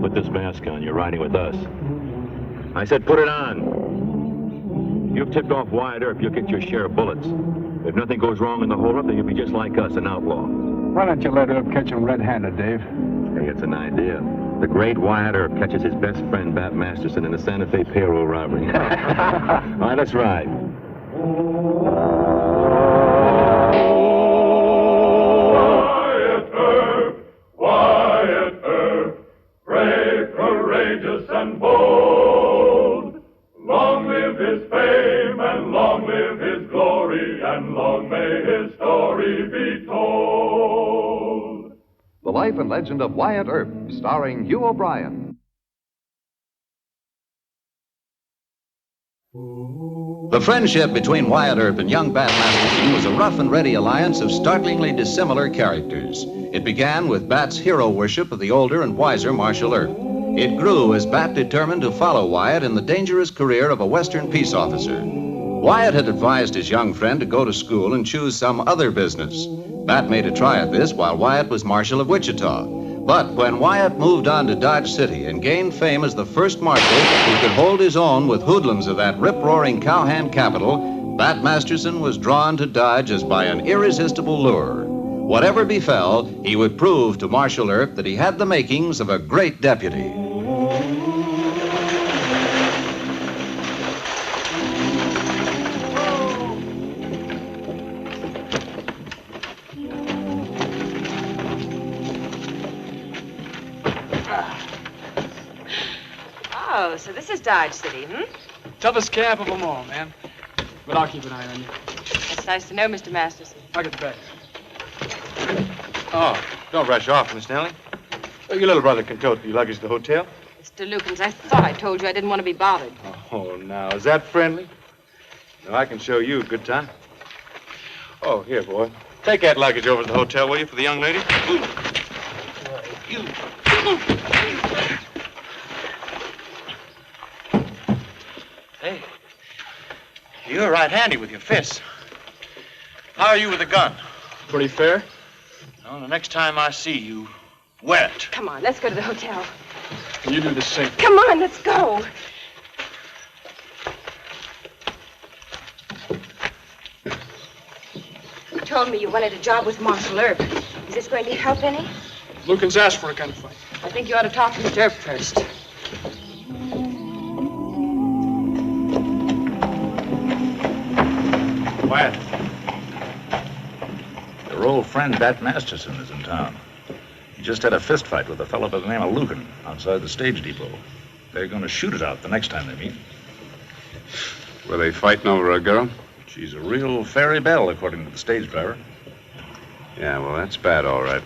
Put this mask on. You're riding with us. I said put it on. You've tipped off Wyatt Earp. You'll get your share of bullets. If nothing goes wrong in the holdup, then you'll be just like us, an outlaw. Why don't you let Earp catch him red-handed, Dave? Hey, it's an idea. The great Wyatt Earp catches his best friend, Bat Masterson, in the Santa Fe payroll robbery. All right, let's ride. Wyatt Earp, brave, courageous, and bold. Long live his fame, and long live his glory, and long may his story be told. The Life and Legend of Wyatt Earp, starring Hugh O'Brien. The friendship between Wyatt Earp and young Bat Masterson was a rough and ready alliance of startlingly dissimilar characters. It began with Bat's hero worship of the older and wiser Marshal Earp. It grew as Bat determined to follow Wyatt in the dangerous career of a Western peace officer. Wyatt had advised his young friend to go to school and choose some other business. Bat made a try at this while Wyatt was Marshal of Wichita. But when Wyatt moved on to Dodge City and gained fame as the first marshal who could hold his own with hoodlums of that rip-roaring cowhand capital, Bat Masterson was drawn to Dodge as by an irresistible lure. Whatever befell, he would prove to Marshal Earp that he had the makings of a great deputy. Oh, so this is Dodge City, Toughest camp of them all, ma'am. But I'll keep an eye on you. That's nice to know, Mr. Masterson. I'll get the bag. Oh, don't rush off, Miss Nellie. Your little brother can tote the luggage to the hotel. Mr. Lukens, I thought I told you I didn't want to be bothered. Oh, now, is that friendly? Now, I can show you a good time. Oh, here, boy. Take that luggage over to the hotel, will you, for the young lady? Hey, you're right-handy with your fists. How are you with a gun? Pretty fair. Well, the next time I see you, wear it. Come on, let's go to the hotel. You do the same. Come on, let's go. You told me you wanted a job with Marshal Earp. Is this going to help any? Lukens asked for a gunfight. I think you ought to talk to Mr. Earp first. Wyatt. Your old friend Bat Masterson is in town. He just had a fist fight with a fellow by the name of Lucan outside the stage depot. They're going to shoot it out the next time they meet. Were they fighting over a girl? She's a real fairy belle, according to the stage driver. Yeah, well, that's bad, all right.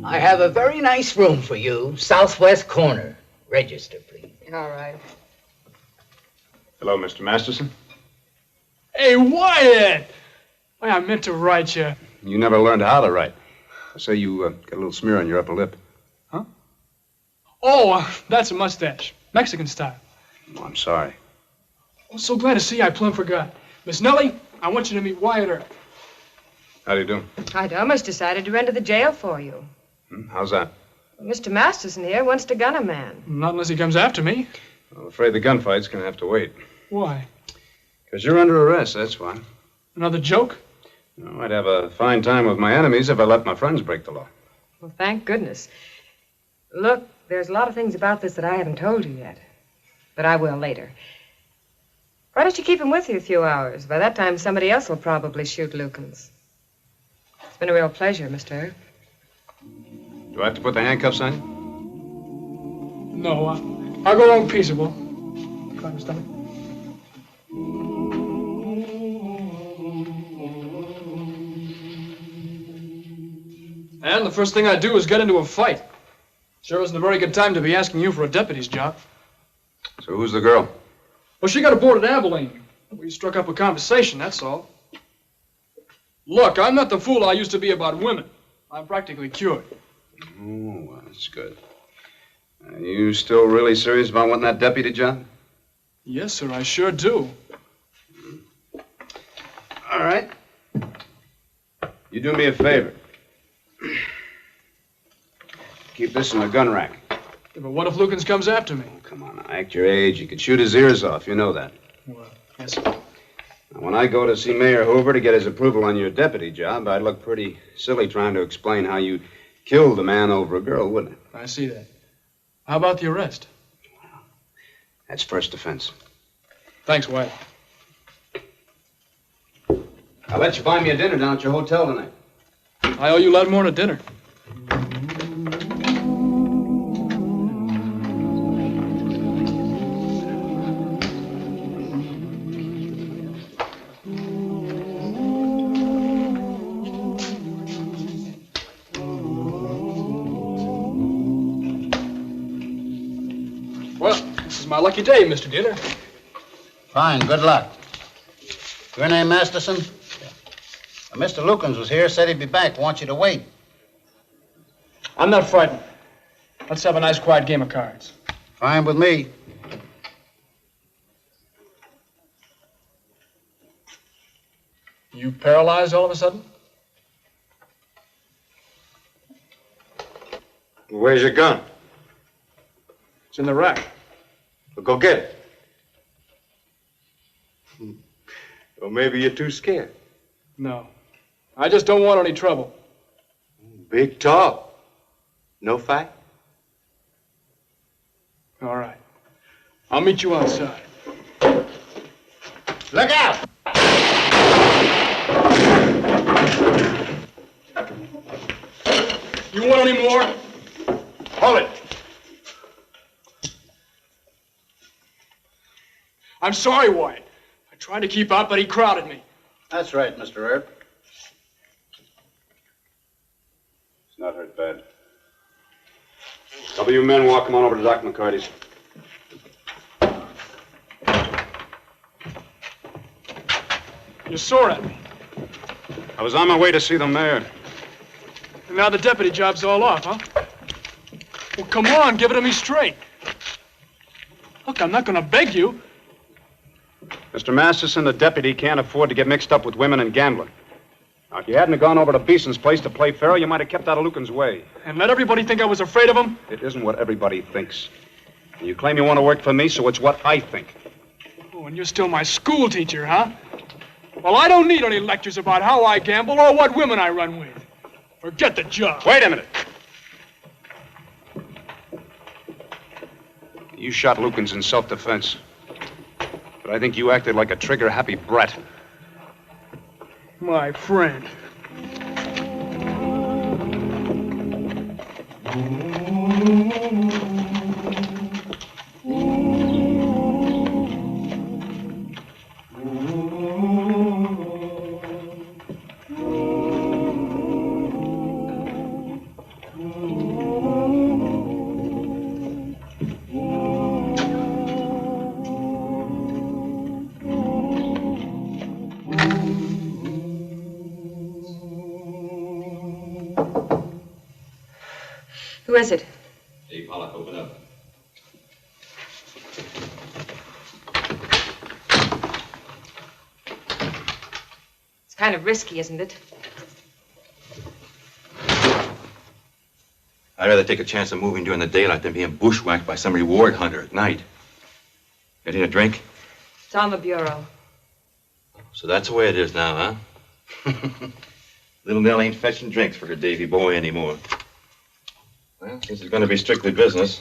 I have a very nice room for you, southwest corner. Register, please. All right. Hello, Mr. Masterson. Hey, Wyatt! Why, I meant to write you. You never learned how to write. I say you got a little smear on your upper lip. Huh? Oh, that's a mustache. Mexican style. Oh, I'm sorry. I'm so glad to see you, I plumb forgot. Miss Nellie, I want you to meet Wyatt Earp. How do you do? I'd almost decided to render the jail for you. How's that? Mr. Masterson here wants to gun a man. Not unless he comes after me. I'm afraid the gunfight's going to have to wait. Why? Because you're under arrest, that's why. Another joke? No, I'd have a fine time with my enemies if I let my friends break the law. Well, thank goodness. Look, there's a lot of things about this that I haven't told you yet. But I will later. Why don't you keep him with you a few hours? By that time, somebody else will probably shoot Lukens. It's been a real pleasure, Mr. Earp. Do I have to put the handcuffs on you? No, I'll go along peaceable. Climb your stomach. And the first thing I do is get into a fight. Sure isn't a very good time to be asking you for a deputy's job. So who's the girl? Well, she got aboard at Abilene. We struck up a conversation, that's all. Look, I'm not the fool I used to be about women. I'm practically cured. Oh, well, that's good. Are you still really serious about wanting that deputy job? Yes, sir, I sure do. All right. You do me a favor. Keep this in the gun rack. Yeah, but what if Lukens comes after me? Oh, come on, now, act your age. You could shoot his ears off. You know that. Well, yes, sir. Now, when I go to see Mayor Hoover to get his approval on your deputy job, I'd look pretty silly trying to explain how you killed a man over a girl, wouldn't it? I see that. How about the arrest? That's first offense. Thanks, Wyatt. I'll let you buy me a dinner down at your hotel tonight. I owe you a lot more than a dinner. Well, this is my lucky day, Mr. Dealer. Fine, good luck. Your name Masterson? Mr. Lukens was here, said he'd be back. Want you to wait. I'm not frightened. Let's have a nice, quiet game of cards. Fine with me. You paralyzed all of a sudden? Where's your gun? It's in the rack. Well, go get it. Or maybe you're too scared. No. I just don't want any trouble. Big talk. No fight? All right. I'll meet you outside. Look out! You want any more? Hold it. I'm sorry, Wyatt. I tried to keep out, but he crowded me. That's right, Mr. Earp. It's not hurt bad. Couple of you men walk him on over to Doc McCarty's. You're sore at me. I was on my way to see the mayor. And now the deputy job's all off, huh? Well, come on, give it to me straight. Look, I'm not gonna beg you. Mr. Masterson, the deputy can't afford to get mixed up with women and gambling. Now, if you hadn't gone over to Beeson's place to play fair, you might have kept out of Lucan's way. And let everybody think I was afraid of him? It isn't what everybody thinks. And you claim you want to work for me, so it's what I think. Oh, and you're still my school teacher, huh? Well, I don't need any lectures about how I gamble or what women I run with. Forget the job. Wait a minute. You shot Lukens in self-defense. But I think you acted like a trigger-happy brat. My friend. Who is it? Hey, Pollock, open up. It's kind of risky, isn't it? I'd rather take a chance of moving during the daylight than being bushwhacked by some reward hunter at night. You need a drink? It's on the bureau. So that's the way it is now, huh? Little Nell ain't fetching drinks for her Davy boy anymore. Well, since it's going to be strictly business,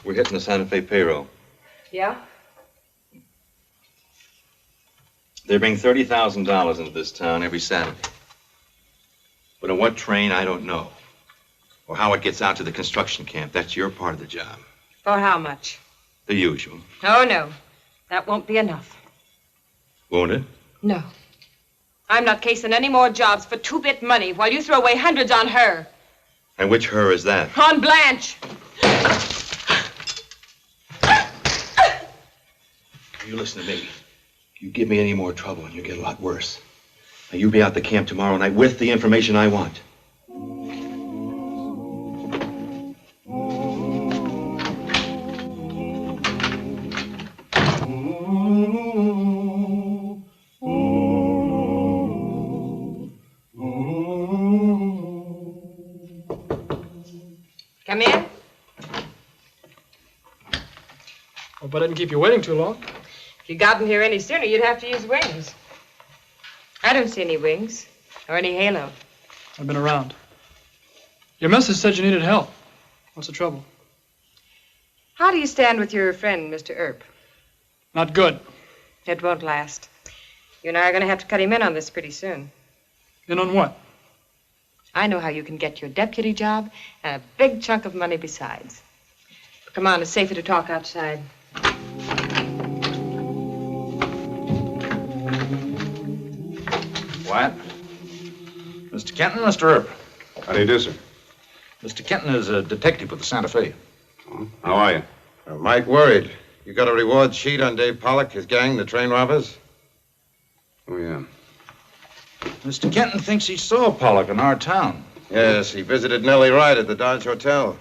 we're hitting the Santa Fe payroll. Yeah? They bring $30,000 into this town every Saturday. But on what train, I don't know. Or how it gets out to the construction camp. That's your part of the job. For how much? The usual. Oh, no. That won't be enough. Won't it? No. I'm not casing any more jobs for two-bit money while you throw away hundreds on her. And which her is that? On Blanche. You listen to me. You give me any more trouble and you get a lot worse. Now, you be out the camp tomorrow night with the information I want. I didn't keep you waiting too long. If you'd gotten here any sooner, you'd have to use wings. I don't see any wings or any halo. I've been around. Your message said you needed help. What's the trouble? How do you stand with your friend, Mr. Earp? Not good. It won't last. You and I are going to have to cut him in on this pretty soon. In on what? I know how you can get your deputy job and a big chunk of money besides. Come on, it's safer to talk outside. Wyatt? Mr. Kenton, Mr. Earp. How do you do, sir? Mr. Kenton is a detective with the Santa Fe. Oh, how are you? Mike worried. You got a reward sheet on Dave Pollock, his gang, the train robbers? Oh, yeah. Mr. Kenton thinks he saw Pollock in our town. Yes, he visited Nellie Wright at the Dodge Hotel.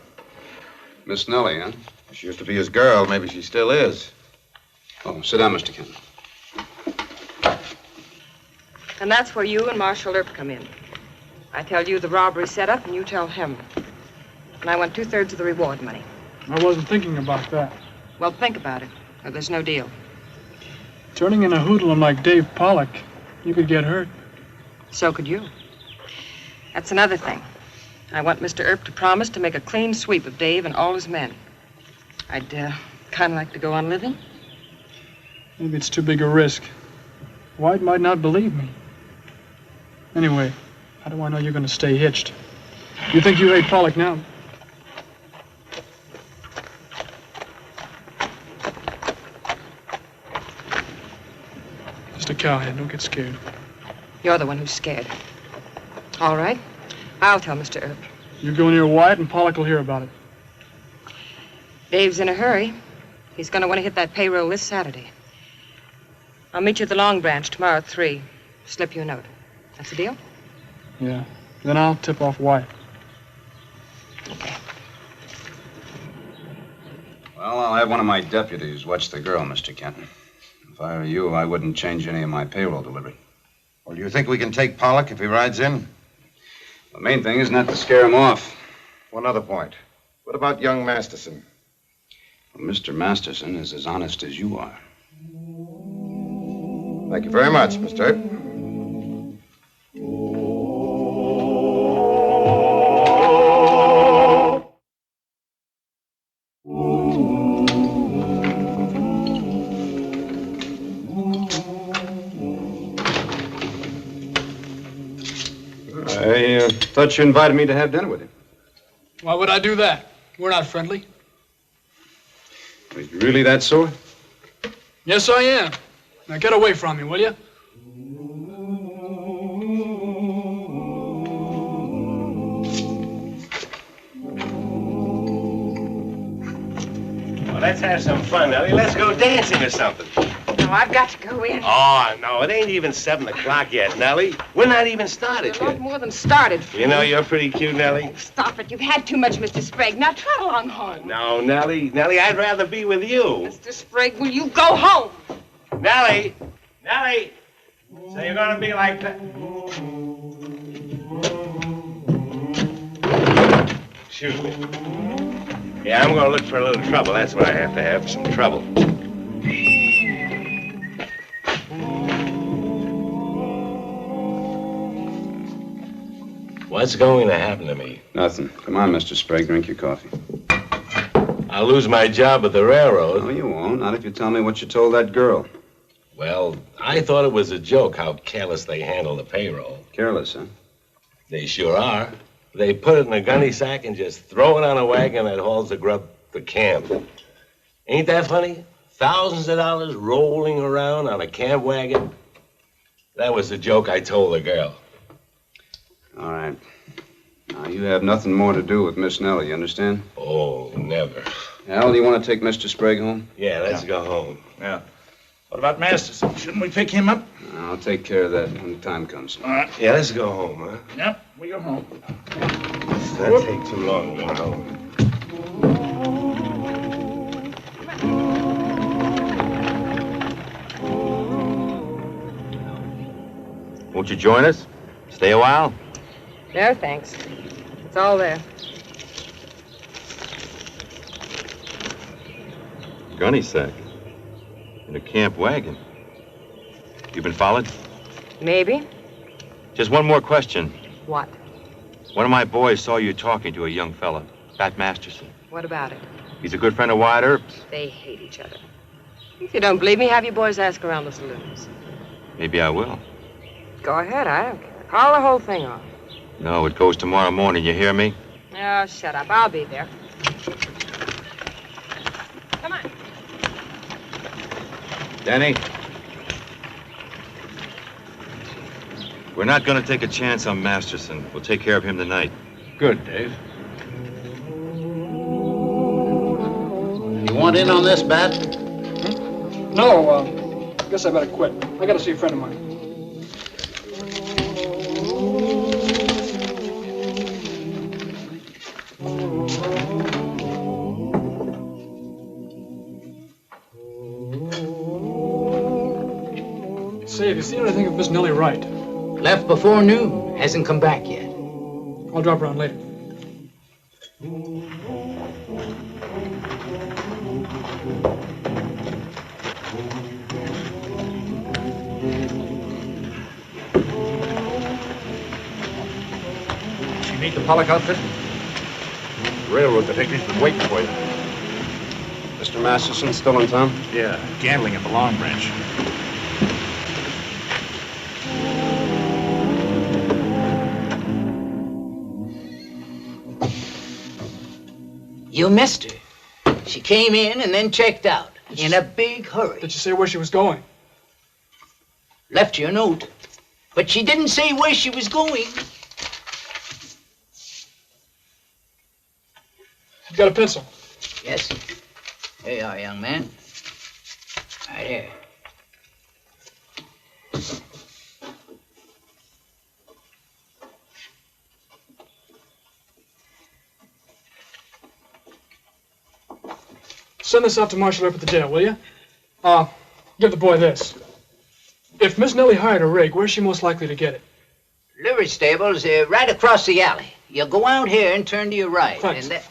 Miss Nellie, huh? She used to be his girl. Maybe she still is. Oh, sit down, Mr. Kenton. And that's where you and Marshal Earp come in. I tell you the robbery setup, and you tell him. And I want 2/3 of the reward money. I wasn't thinking about that. Well, think about it, or there's no deal. Turning in a hoodlum like Dave Pollock, you could get hurt. So could you. That's another thing. I want Mr. Earp to promise to make a clean sweep of Dave and all his men. I'd kind of like to go on living. Maybe it's too big a risk. White might not believe me. Anyway, how do I know you're going to stay hitched? You think you hate Pollock now? Just a cowhead. Don't get scared. You're the one who's scared. All right. I'll tell Mr. Earp. You go near Wyatt and Pollock will hear about it. Dave's in a hurry. He's going to want to hit that payroll this Saturday. I'll meet you at the Long Branch tomorrow at 3. Slip you a note. That's the deal? Yeah. Then I'll tip off Wyatt. Okay. Well, I'll have one of my deputies watch the girl, Mr. Kenton. If I were you, I wouldn't change any of my payroll delivery. Well, do you think we can take Pollock if he rides in? The main thing is not to scare him off. One other point. What about young Masterson? Well, Mr. Masterson is as honest as you are. Thank you very much, Mr. Earp. I thought you invited me to have dinner with him. Why would I do that? We're not friendly. Are you really that sore? Yes, I am. Now get away from me, will you? Well, let's have some fun, Ellie. Let's go dancing or something. No, I've got to go in. Oh, no, it ain't even 7 o'clock yet, Nellie. We're not even started A lot yet. more than started. You know, you're pretty cute, Nellie. Stop it. You've had too much, Mr. Sprague. Now trot along home. No, Nellie, I'd rather be with you. Mr. Sprague, will you go home? Nellie! So you're gonna be like that? Excuse me. Yeah, I'm gonna look for a little trouble. That's what I have to have, some trouble. What's going to happen to me? Nothing. Come on, Mr. Sprague, drink your coffee. I'll lose my job at the railroad. No, you won't. Not if you tell me what you told that girl. Well, I thought it was a joke how careless they handle the payroll. Careless, huh? They sure are. They put it in a gunny sack and just throw it on a wagon that hauls the grub to camp. Ain't that funny? Thousands of dollars rolling around on a camp wagon. That was the joke I told the girl. All right. Now, you have nothing more to do with Miss Nellie, you understand? Oh, never. Al, do you want to take Mr. Sprague home? Yeah, let's go home. Yeah. What about Masterson? Shouldn't we pick him up? I'll take care of that when the time comes. All right. Yeah, let's go home, huh? Yep, we go home. Let's not take too long going home. Won't you join us? Stay a while? No, thanks. It's all there. Gunny sack. In a camp wagon. You been followed? Maybe. Just one more question. What? One of my boys saw you talking to a young fella, Pat Masterson. What about it? He's a good friend of Wyatt Earp's. They hate each other. If you don't believe me, have your boys ask around the saloons. Maybe I will. Go ahead, I don't care. Call the whole thing off. No, it goes tomorrow morning, you hear me? Oh, shut up. I'll be there. Come on. Danny? We're not going to take a chance on Masterson. We'll take care of him tonight. Good, Dave. You want in on this, Bat? No, guess I better quit. I gotta see a friend of mine. Say, have you seen anything of Miss Nellie Wright? Left before noon. Hasn't come back yet. I'll drop around later. You meet the Pollock outfit? Railroad detective's been waiting for you. Mr. Masterson still in town? Yeah, gambling at the Long Branch. You missed her. She came in and then checked out in a big hurry. Did she say where she was going? Left you a note, but she didn't say where she was going. You got a pencil? Yes. There you are, young man. Right here. Send this out to Marshal Earp at the jail, will you? Give the boy this. If Miss Nellie hired a rig, where's she most likely to get it? Livery stable's right across the alley. You'll go out here and turn to your right. Thanks. And that...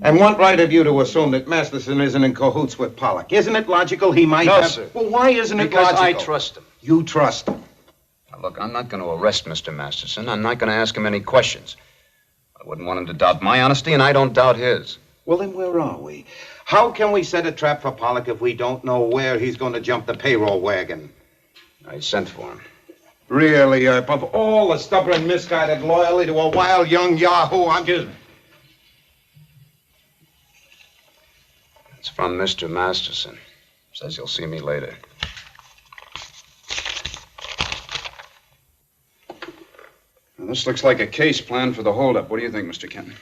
And what right have you to assume that Masterson isn't in cahoots with Pollock? Isn't it logical he might No, have... sir. Well, why isn't it Because logical? I trust him. You trust him? Now, look, I'm not going to arrest Mr. Masterson. I'm not going to ask him any questions. I wouldn't want him to doubt my honesty, and I don't doubt his. Well, then where are we? How can we set a trap for Pollock if we don't know where he's going to jump the payroll wagon? I sent for him. Really, Earp, of all the stubborn, misguided loyalty to a wild young yahoo, I'm... Excuse me. It's from Mr. Masterson. Says he'll see me later. Now, this looks like a case plan for the holdup. What do you think, Mr. Kenton?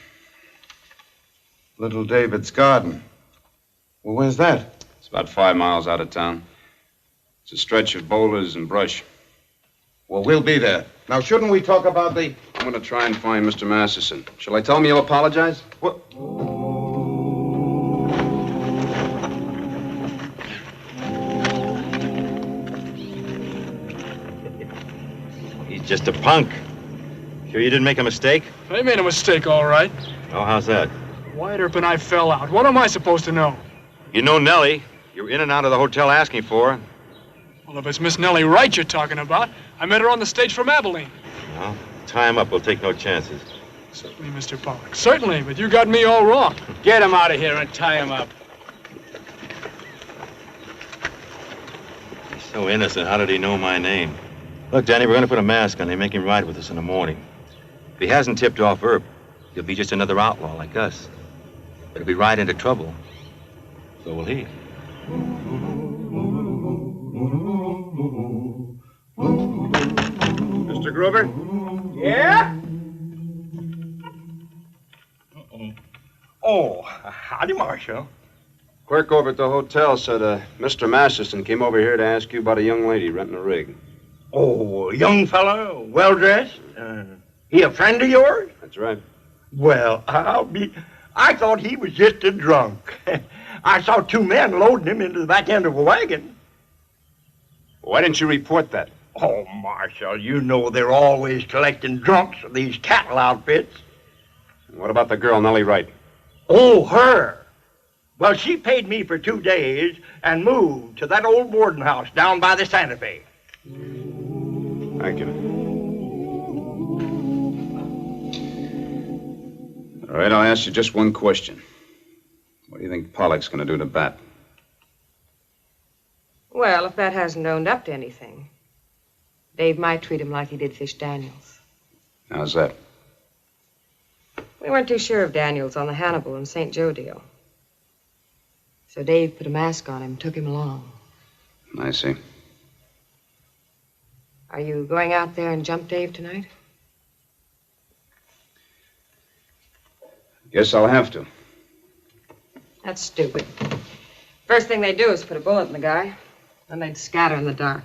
Little David's garden. Well, where's that? It's about 5 miles out of town. It's a stretch of boulders and brush. Well, we'll be there. Now, shouldn't we talk about the... I'm going to try and find Mr. Masterson. Shall I tell him you'll apologize? What? He's just a punk. Sure you didn't make a mistake? They made a mistake, all right. Oh, how's that? Wyatt Earp and I fell out. What am I supposed to know? You know Nellie. You're in and out of the hotel asking for her. Well, if it's Miss Nellie Wright you're talking about, I met her on the stage from Abilene. Well, tie him up. We'll take no chances. Certainly, Mr. Pollock. Certainly, but you got me all wrong. Get him out of here and tie him up. He's so innocent. How did he know my name? Look, Danny, we're going to put a mask on him, make him ride with us in the morning. If he hasn't tipped off Earp, he'll be just another outlaw like us. But if we ride into trouble, so will he. Mr. Gruber? Yeah? howdy, Marshal. Clerk over at the hotel said Mr. Masterson came over here to ask you about a young lady renting a rig. Oh, a young fella, well-dressed. He a friend of yours? That's right. Well, I thought he was just a drunk. I saw two men loading him into the back end of a wagon. Why didn't you report that? Oh, Marshal, you know they're always collecting drunks for these cattle outfits. What about the girl, Nellie Wright? Oh, her. Well, she paid me for 2 days and moved to that old boarding house down by the Santa Fe. Thank you. All right, I'll ask you just one question. What do you think Pollock's going to do to Bat? Well, if Bat hasn't owned up to anything, Dave might treat him like he did Fish Daniels. How's that? We weren't too sure of Daniels on the Hannibal and St. Joe deal. So Dave put a mask on him and took him along. I see. Are you going out there and jump Dave tonight? Guess I'll have to. That's stupid. First thing they do is put a bullet in the guy, then they'd scatter in the dark.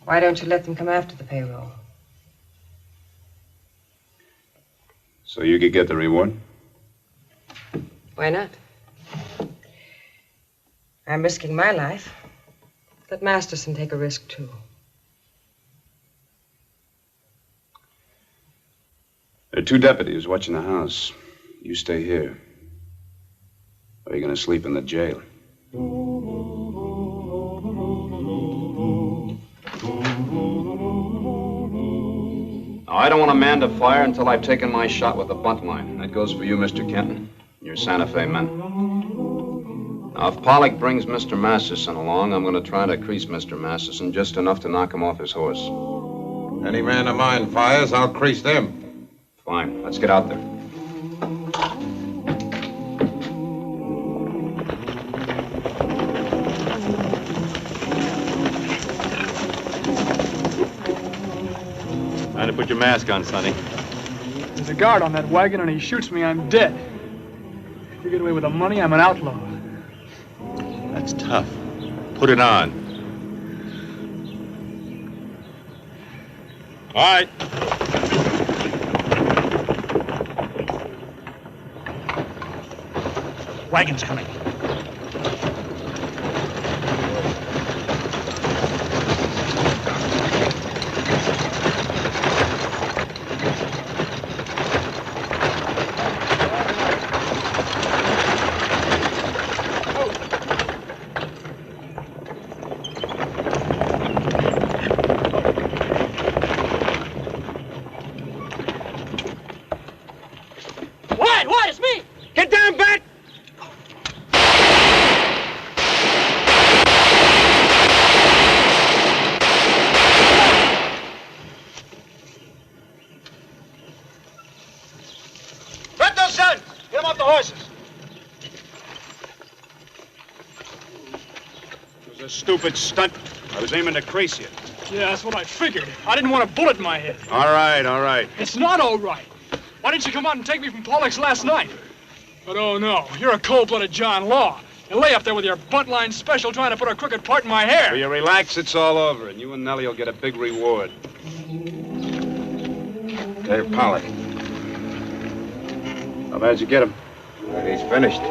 Why don't you let them come after the payroll? So you could get the reward? Why not? I'm risking my life. Let Masterson take a risk, too. There are 2 deputies watching the house. You stay here. Or are you going to sleep in the jail? Now, I don't want a man to fire until I've taken my shot with the bunt line. That goes for you, Mr. Kenton, and your Santa Fe men. Now, if Pollock brings Mr. Masterson along, I'm going to try to crease Mr. Masterson just enough to knock him off his horse. Any man of mine fires, I'll crease them. Fine. Let's get out there. Time to put your mask on, Sonny. There's a guard on that wagon, and he shoots me, I'm dead. If you get away with the money, I'm an outlaw. That's tough. Put it on. All right. Wagon's coming. Wyatt, it's me! Get down, Bat! Get those guns! Get them off the horses! It was a stupid stunt. I was aiming to crease you. Yeah, that's what I figured. I didn't want a bullet in my head. All right, all right. It's not all right. Why didn't you come out and take me from Pollock's last night? But oh no, you're a cold-blooded John Law. You lay up there with your buntline special trying to put a crooked part in my hair. Will you relax? It's all over, and you and Nellie will get a big reward. Dave Pollock. How bad'd you get him? He's finished.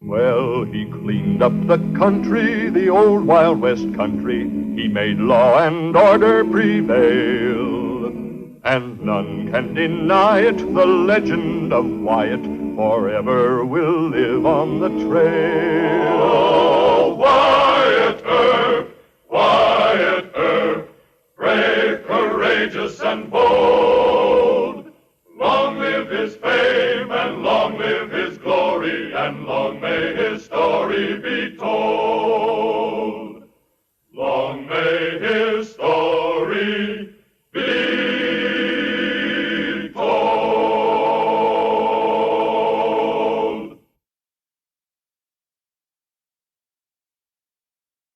Well, he cleaned up the country, the old Wild West country. He made law and order prevail. And none can deny it, the legend of Wyatt forever will live on the trail. Oh, Wyatt Earp, brave, courageous, and bold. Long live his fame, and long live his glory, and long may his story be told. Long may his